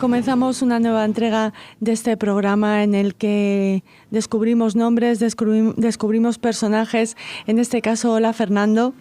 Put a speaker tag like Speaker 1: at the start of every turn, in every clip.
Speaker 1: Comenzamos una nueva entrega de este programa en el que descubrimos nombres, descubrimos personajes. En este caso, hola Fernando.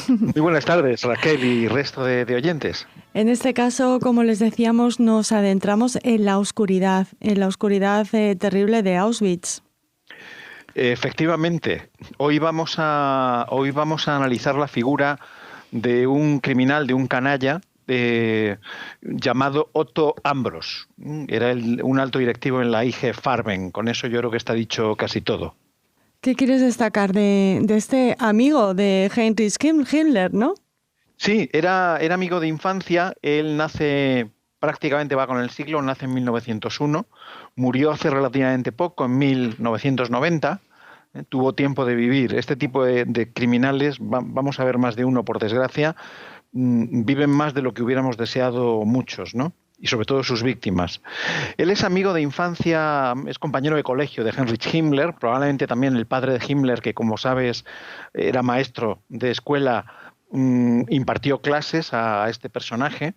Speaker 2: Muy buenas tardes, Raquel y resto de oyentes.
Speaker 1: En este caso, como les decíamos, nos adentramos en la oscuridad terrible de Auschwitz.
Speaker 2: Efectivamente, hoy vamos a analizar la figura de un criminal, de un canalla llamado Otto Ambros. Era un alto directivo en la IG Farben. Con eso yo creo que está dicho casi todo.
Speaker 1: ¿Qué quieres destacar de este amigo de Heinrich Himmler, no?
Speaker 2: Sí, era amigo de infancia. Él nace, prácticamente va con el siglo, nace en 1901, murió hace relativamente poco, en 1990. Tuvo tiempo de vivir. Este tipo de criminales, vamos a ver más de uno por desgracia, viven más de lo que hubiéramos deseado muchos, ¿no? Y sobre todo sus víctimas. Él es amigo de infancia, es compañero de colegio de Heinrich Himmler, probablemente también el padre de Himmler, que como sabes era maestro de escuela, impartió clases a este personaje.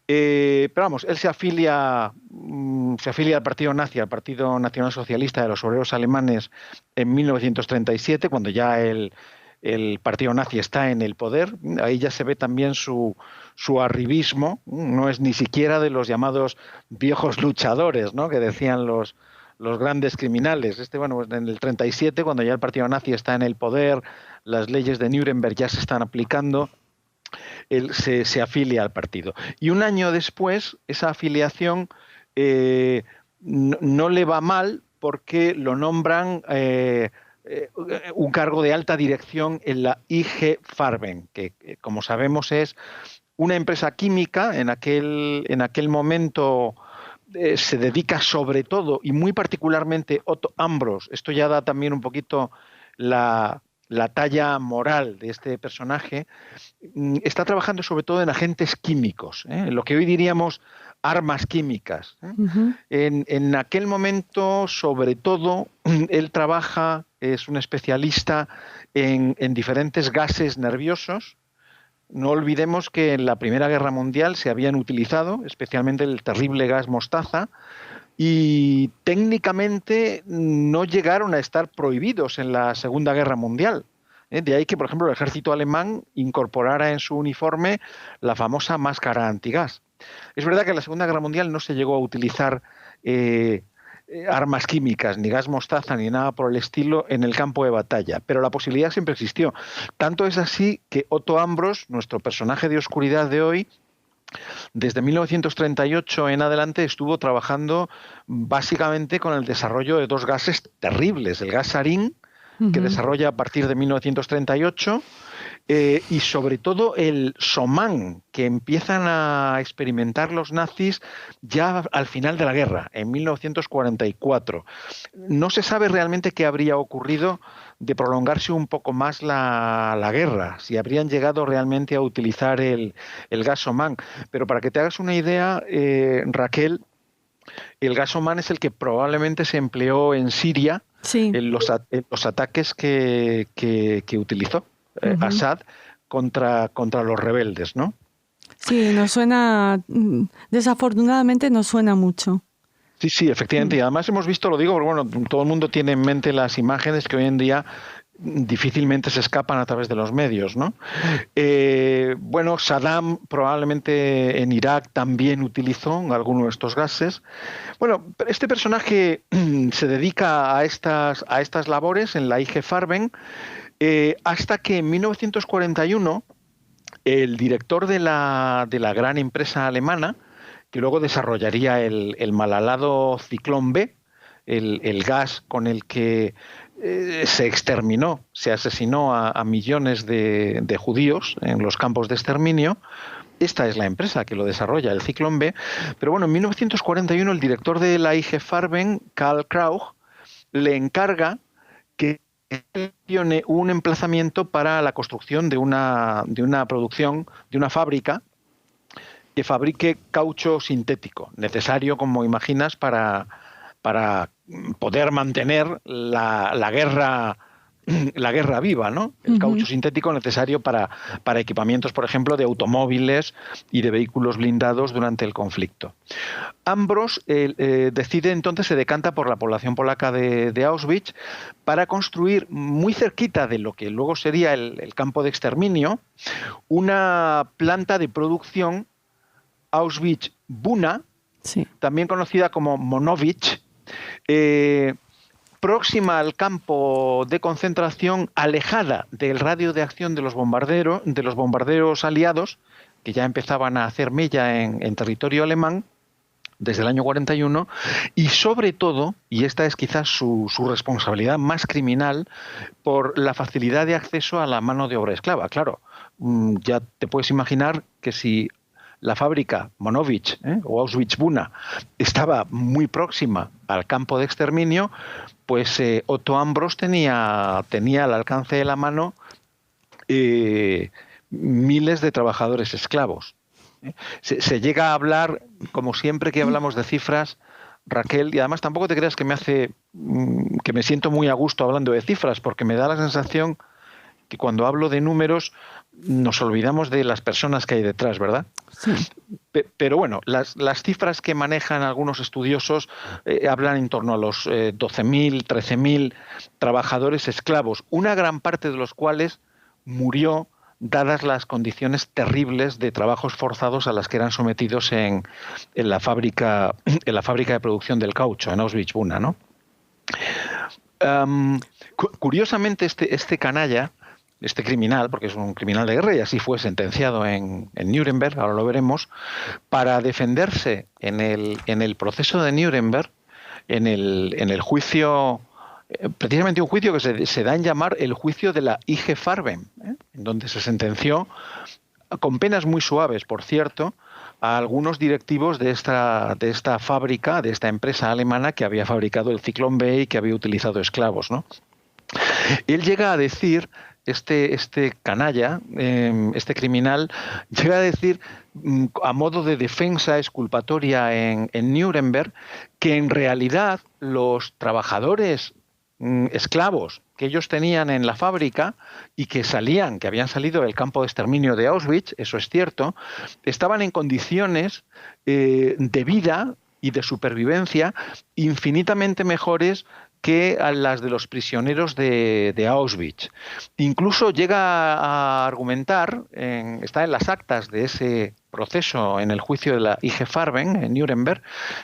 Speaker 2: Pero vamos, él se afilia al partido nazi, al Partido Nacional Socialista de los Obreros Alemanes en 1937, cuando ya el partido nazi está en el poder. Ahí ya se ve también su arribismo. No es ni siquiera de los llamados viejos luchadores, ¿no?, que decían los grandes criminales. Bueno, en el 37, cuando ya el partido nazi está en el poder, las leyes de Nuremberg ya se están aplicando, él se afilia al partido. Y un año después, esa afiliación no le va mal porque lo nombran un cargo de alta dirección en la IG Farben, que como sabemos es una empresa química. En aquel momento se dedica sobre todo y muy particularmente Otto Ambros. Esto ya da también un poquito la talla moral de este personaje. Está trabajando sobre todo en agentes químicos, lo que hoy diríamos armas químicas.
Speaker 1: Uh-huh.
Speaker 2: En aquel momento, sobre todo, él trabaja, es un especialista en diferentes gases nerviosos. No olvidemos que en la Primera Guerra Mundial se habían utilizado, especialmente el terrible gas mostaza, y técnicamente no llegaron a estar prohibidos en la Segunda Guerra Mundial. De ahí que, por ejemplo, el ejército alemán incorporara en su uniforme la famosa máscara antigás. Es verdad que en la Segunda Guerra Mundial no se llegó a utilizar armas químicas, ni gas mostaza, ni nada por el estilo en el campo de batalla, pero la posibilidad siempre existió. Tanto es así que Otto Ambros, nuestro personaje de oscuridad de hoy, desde 1938 en adelante estuvo trabajando básicamente con el desarrollo de dos gases terribles, el gas sarín, que desarrolla a partir de 1938, y sobre todo el Soman, que empiezan a experimentar los nazis ya al final de la guerra, en 1944. No se sabe realmente qué habría ocurrido de prolongarse un poco más la guerra, si habrían llegado realmente a utilizar el gas Soman. Pero para que te hagas una idea, Raquel, el gas Oman es el que probablemente se empleó en Siria,
Speaker 1: sí,
Speaker 2: en los ataques que utilizó Assad contra los rebeldes, ¿no?
Speaker 1: Sí, nos suena, desafortunadamente nos suena mucho.
Speaker 2: Sí, efectivamente. Y además hemos visto, lo digo, porque bueno, todo el mundo tiene en mente las imágenes que hoy en día difícilmente se escapan a través de los medios, ¿no? Bueno, Saddam probablemente en Irak también utilizó alguno de estos gases. Bueno, este personaje se dedica a estas labores en la IG Farben, hasta que en 1941 el director de la gran empresa alemana, que luego desarrollaría el malhadado Ciclón B, el gas con el que se exterminó, se asesinó a millones de judíos en los campos de exterminio. Esta es la empresa que lo desarrolla, el Ciclón B. Pero bueno, en 1941 el director de la IG Farben, Karl Krauch, le encarga que gestione un emplazamiento para la construcción de una producción, de una fábrica que fabrique caucho sintético, necesario, como imaginas, para poder mantener la guerra la guerra viva, ¿no? El caucho sintético necesario para equipamientos, por ejemplo, de automóviles y de vehículos blindados durante el conflicto. Ambros decide entonces, se decanta por la población polaca de Auschwitz para construir muy cerquita de lo que luego sería el campo de exterminio una planta de producción Auschwitz-Buna, sí, también conocida como Monowitz, próxima al campo de concentración, alejada del radio de acción de los bombarderos aliados, que ya empezaban a hacer mella en territorio alemán desde el año 41, y sobre todo, y esta es quizás su responsabilidad más criminal, por la facilidad de acceso a la mano de obra esclava. Claro, ya te puedes imaginar que si la fábrica Monowitz o Auschwitz-Buna estaba muy próxima al campo de exterminio, pues Otto Ambros tenía al alcance de la mano miles de trabajadores esclavos. Se llega a hablar, como siempre que hablamos de cifras, Raquel, y además tampoco te creas que me siento muy a gusto hablando de cifras, porque me da la sensación que cuando hablo de números nos olvidamos de las personas que hay detrás, ¿verdad? Sí. Pero bueno, las cifras que manejan algunos estudiosos hablan en torno a los 12.000, 13.000 trabajadores esclavos, una gran parte de los cuales murió dadas las condiciones terribles de trabajos forzados a las que eran sometidos en la fábrica de producción del caucho, en Auschwitz-Buna, ¿no? Curiosamente, este canalla, este criminal, porque es un criminal de guerra y así fue sentenciado en Nuremberg, ahora lo veremos, para defenderse en el proceso de Nuremberg, en el juicio, precisamente un juicio que se da en llamar el juicio de la IG Farben, en donde se sentenció, con penas muy suaves, por cierto, a algunos directivos de esta fábrica, de esta empresa alemana que había fabricado el Zyklon B y que había utilizado esclavos, ¿no? Él llega a decir, este canalla, este criminal, llega a decir, a modo de defensa exculpatoria en Nuremberg, que en realidad los trabajadores esclavos que ellos tenían en la fábrica y que habían salido del campo de exterminio de Auschwitz, eso es cierto, estaban en condiciones de vida y de supervivencia infinitamente mejores que a las de los prisioneros de Auschwitz. Incluso llega a argumentar, está en las actas de ese proceso en el juicio de la IG Farben en Nuremberg,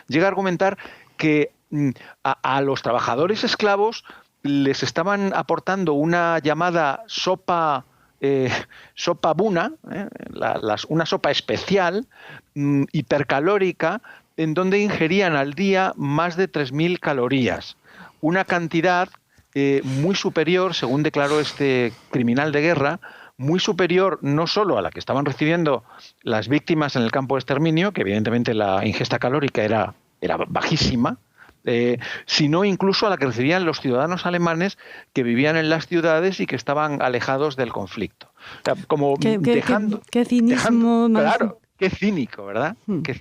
Speaker 2: llega a argumentar que a los trabajadores esclavos les estaban aportando una llamada sopa Buna, una sopa especial, hipercalórica, en donde ingerían al día más de 3.000 calorías. Una cantidad muy superior, según declaró este criminal de guerra, muy superior no solo a la que estaban recibiendo las víctimas en el campo de exterminio, que evidentemente la ingesta calórica era bajísima, sino incluso a la que recibían los ciudadanos alemanes que vivían en las ciudades y que estaban alejados del conflicto. O sea, como
Speaker 1: qué cinismo.
Speaker 2: Claro, qué cínico, ¿verdad?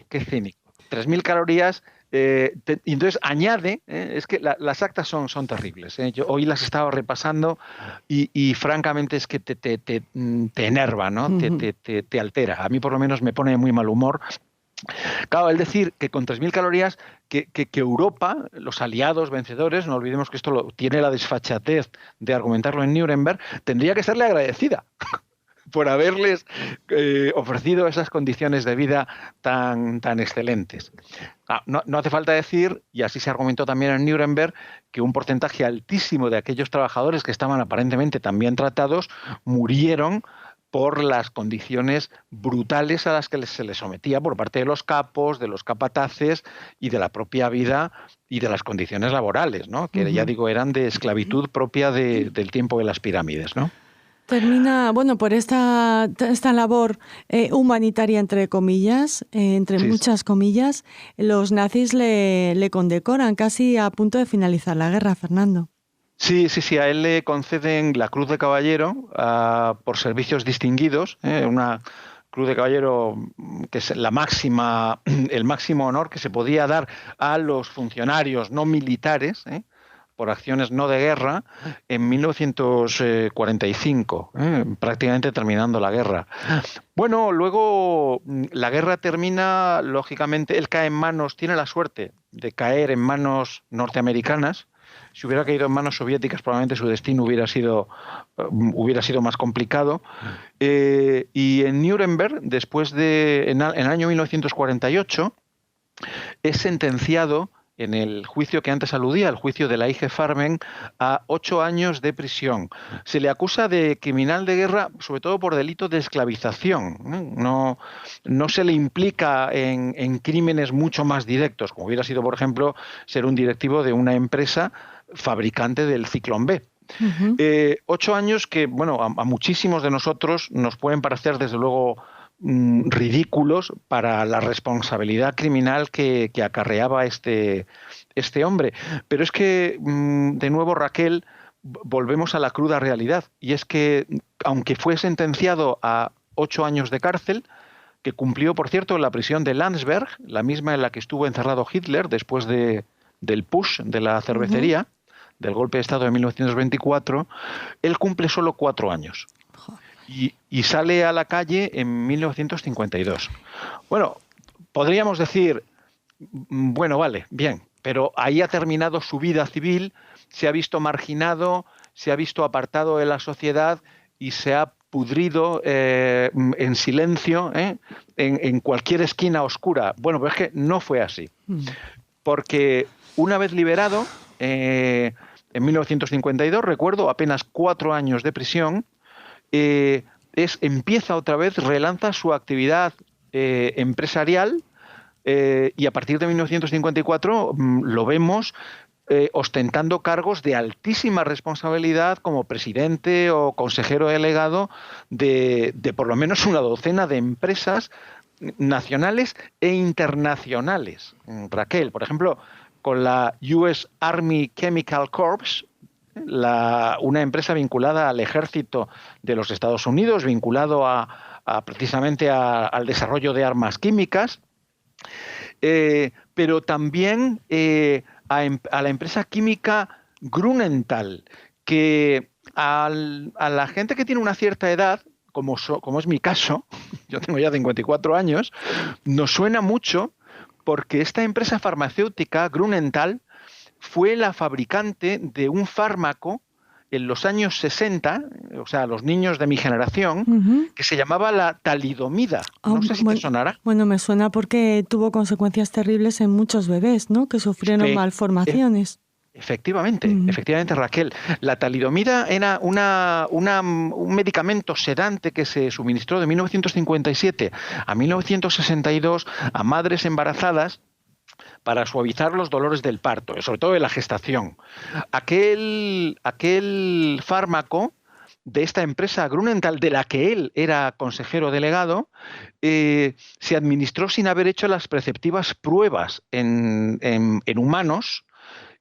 Speaker 2: Qué cínico. 3.000 calorías. Y entonces añade, es que las actas son terribles. Yo hoy las estaba repasando y francamente es que te enerva, ¿no? Te altera. A mí por lo menos me pone de muy mal humor. Claro, el decir que con 3.000 calorías que Europa, los aliados vencedores, no olvidemos que esto tiene la desfachatez de argumentarlo en Nuremberg, tendría que serle agradecida por haberles ofrecido esas condiciones de vida tan excelentes. No hace falta decir, y así se argumentó también en Nuremberg, que un porcentaje altísimo de aquellos trabajadores que estaban aparentemente tan bien tratados murieron por las condiciones brutales a las que se les sometía por parte de los capos, de los capataces y de la propia vida y de las condiciones laborales, ¿no? Que ya digo, eran de esclavitud propia del tiempo de las pirámides, ¿no?
Speaker 1: Termina, bueno, por esta labor humanitaria, entre comillas, entre muchas comillas, los nazis le condecoran casi a punto de finalizar la guerra, Fernando.
Speaker 2: Sí, a él le conceden la Cruz de Caballero por servicios distinguidos, una Cruz de Caballero que es el máximo honor que se podía dar a los funcionarios no militares, por acciones no de guerra en 1945, prácticamente terminando la guerra. Bueno, luego la guerra termina, lógicamente, él cae en manos, tiene la suerte de caer en manos norteamericanas. Si hubiera caído en manos soviéticas, probablemente su destino hubiera sido más complicado. Y en Nuremberg, en el año 1948, es sentenciado en el juicio que antes aludía, el juicio de la IG Farben, a 8 años de prisión. Se le acusa de criminal de guerra, sobre todo por delito de esclavización. No se le implica en crímenes mucho más directos, como hubiera sido, por ejemplo, ser un directivo de una empresa fabricante del Ciclón B. 8 años que, bueno, a muchísimos de nosotros nos pueden parecer, desde luego, ridículos para la responsabilidad criminal que acarreaba este hombre. Pero es que, de nuevo, Raquel, volvemos a la cruda realidad. Y es que, aunque fue sentenciado a 8 años de cárcel, que cumplió, por cierto, en la prisión de Landsberg, la misma en la que estuvo encerrado Hitler después del push de la cervecería, del golpe de Estado de 1924, él cumple solo 4 años. Y sale a la calle en 1952. Bueno, podríamos decir, bueno, vale, bien, pero ahí ha terminado su vida civil, se ha visto marginado, se ha visto apartado de la sociedad y se ha pudrido en silencio, en cualquier esquina oscura. Bueno, pero es que no fue así. Porque una vez liberado, en 1952, recuerdo, apenas 4 años de prisión, empieza otra vez, relanza su actividad empresarial, y a partir de 1954 lo vemos ostentando cargos de altísima responsabilidad como presidente o consejero delegado de por lo menos una docena de empresas nacionales e internacionales. Raquel, por ejemplo, con la US Army Chemical Corps, una empresa vinculada al ejército de los Estados Unidos, vinculado precisamente al desarrollo de armas químicas, pero también a la empresa química Grunenthal, que a la gente que tiene una cierta edad, como es mi caso, yo tengo ya 54 años, nos suena mucho porque esta empresa farmacéutica, Grunenthal, fue la fabricante de un fármaco en los años 60, o sea, los niños de mi generación, que se llamaba la talidomida. No sé si te sonará.
Speaker 1: Bueno, me suena porque tuvo consecuencias terribles en muchos bebés, ¿no? Que sufrieron malformaciones.
Speaker 2: Efectivamente, Raquel. La talidomida era un medicamento sedante que se suministró de 1957 a 1962 a madres embarazadas para suavizar los dolores del parto, sobre todo de la gestación. Aquel fármaco de esta empresa Grunenthal, de la que él era consejero delegado, se administró sin haber hecho las preceptivas pruebas en humanos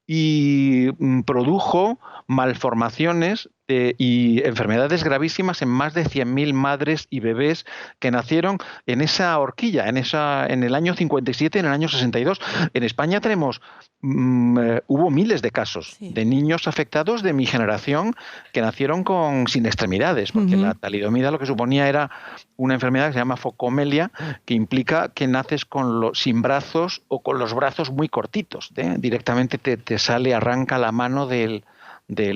Speaker 2: y produjo malformaciones y enfermedades gravísimas en más de 100.000 madres y bebés que nacieron en esa horquilla, en el año 57 y en el año 62. En España hubo miles de casos de niños afectados de mi generación que nacieron sin extremidades, porque la talidomida lo que suponía era una enfermedad que se llama focomelia, que implica que naces sin brazos o con los brazos muy cortitos. Directamente te arranca la mano del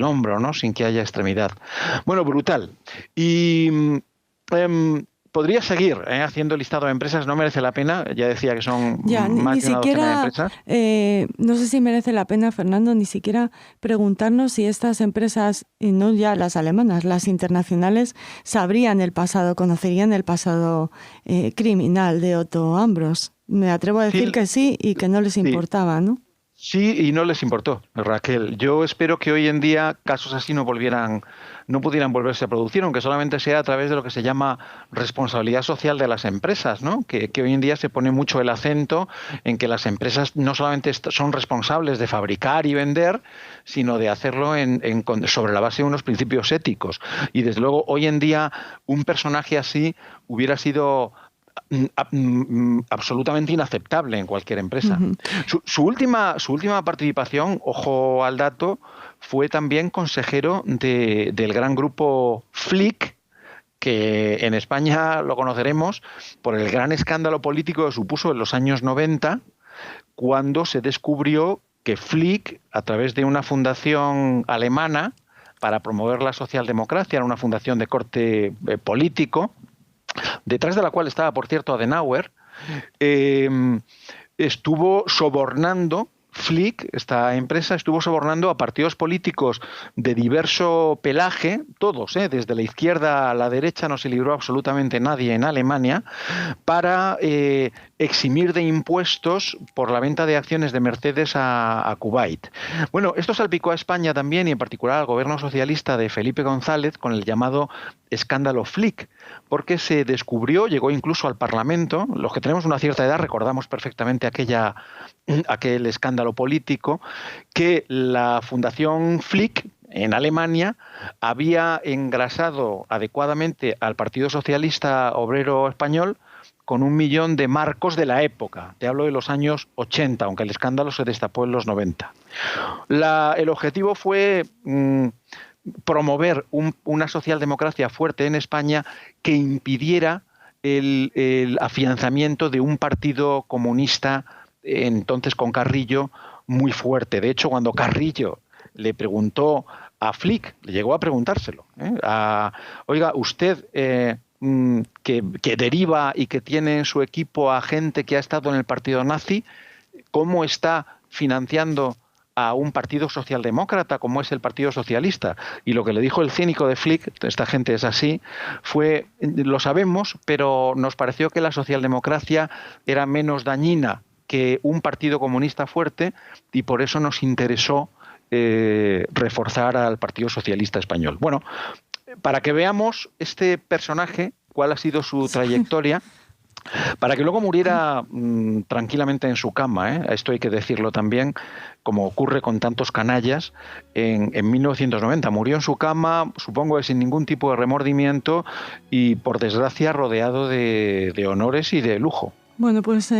Speaker 2: hombro, ¿no? Sin que haya extremidad. Bueno, brutal. Y podría seguir haciendo listado de empresas, no merece la pena, ya decía que son más de una docena de empresas.
Speaker 1: No sé si merece la pena, Fernando, ni siquiera preguntarnos si estas empresas, y no ya las alemanas, las internacionales, sabrían el pasado, conocerían el pasado criminal de Otto Ambros. Me atrevo a decir que sí y que no les importaba, ¿no?
Speaker 2: Sí, y no les importó, Raquel. Yo espero que hoy en día casos así no pudieran volverse a producir, aunque solamente sea a través de lo que se llama responsabilidad social de las empresas, ¿no? Que hoy en día se pone mucho el acento en que las empresas no solamente son responsables de fabricar y vender, sino de hacerlo sobre la base de unos principios éticos. Y desde luego hoy en día un personaje así hubiera sido absolutamente inaceptable en cualquier empresa.
Speaker 1: Ujú.
Speaker 2: Su última participación, ojo al dato, fue también consejero del gran grupo Flick, que en España lo conoceremos por el gran escándalo político que supuso en los años 90, cuando se descubrió que Flick, a través de una fundación alemana para promover la socialdemocracia, era una fundación de corte político, detrás de la cual estaba, por cierto, Adenauer, estuvo sobornando. Flick, esta empresa, estuvo sobornando a partidos políticos de diverso pelaje, todos, desde la izquierda a la derecha, no se libró absolutamente nadie en Alemania, para eximir de impuestos por la venta de acciones de Mercedes a Kuwait. Bueno, esto salpicó a España también, y en particular al gobierno socialista de Felipe González, con el llamado escándalo Flick, porque se descubrió, llegó incluso al Parlamento. Los que tenemos una cierta edad recordamos perfectamente aquel escándalo político, que la Fundación Flick en Alemania había engrasado adecuadamente al Partido Socialista Obrero Español con 1 millón de marcos de la época. Te hablo de los años 80, aunque el escándalo se destapó en los 90. El objetivo fue promover una socialdemocracia fuerte en España que impidiera el afianzamiento de un partido comunista, entonces con Carrillo, muy fuerte. De hecho, cuando Carrillo le preguntó a Flick, le llegó a preguntárselo, oiga, usted que deriva y que tiene en su equipo a gente que ha estado en el partido nazi, ¿cómo está financiando a un partido socialdemócrata como es el Partido Socialista? Y lo que le dijo el cínico de Flick, esta gente es así, fue: lo sabemos, pero nos pareció que la socialdemocracia era menos dañina que un partido comunista fuerte, y por eso nos interesó reforzar al Partido Socialista Español. Bueno, para que veamos este personaje, cuál ha sido su trayectoria, para que luego muriera tranquilamente en su cama, esto hay que decirlo también, como ocurre con tantos canallas, en 1990. Murió en su cama, supongo que sin ningún tipo de remordimiento y, por desgracia, rodeado de honores y de lujo.
Speaker 1: Bueno, pues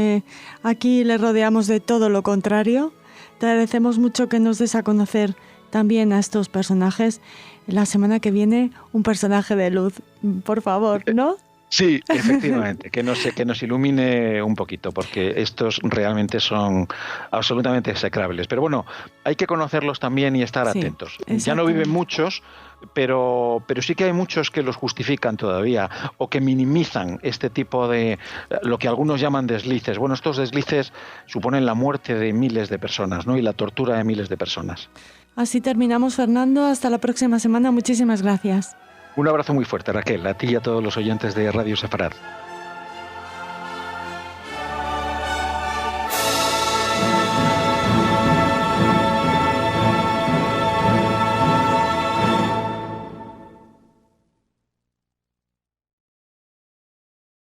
Speaker 1: aquí le rodeamos de todo lo contrario. Te agradecemos mucho que nos des a conocer también a estos personajes. La semana que viene, un personaje de luz, por favor, ¿no?
Speaker 2: Sí, efectivamente, que nos ilumine un poquito, porque estos realmente son absolutamente execrables. Pero bueno, hay que conocerlos también y estar atentos. Ya no viven muchos, pero sí que hay muchos que los justifican todavía, o que minimizan este tipo de, lo que algunos llaman deslices. Bueno, estos deslices suponen la muerte de miles de personas, ¿no? Y la tortura de miles de personas.
Speaker 1: Así terminamos, Fernando. Hasta la próxima semana. Muchísimas gracias.
Speaker 2: Un abrazo muy fuerte, Raquel, a ti y a todos los oyentes de Radio Sefarad.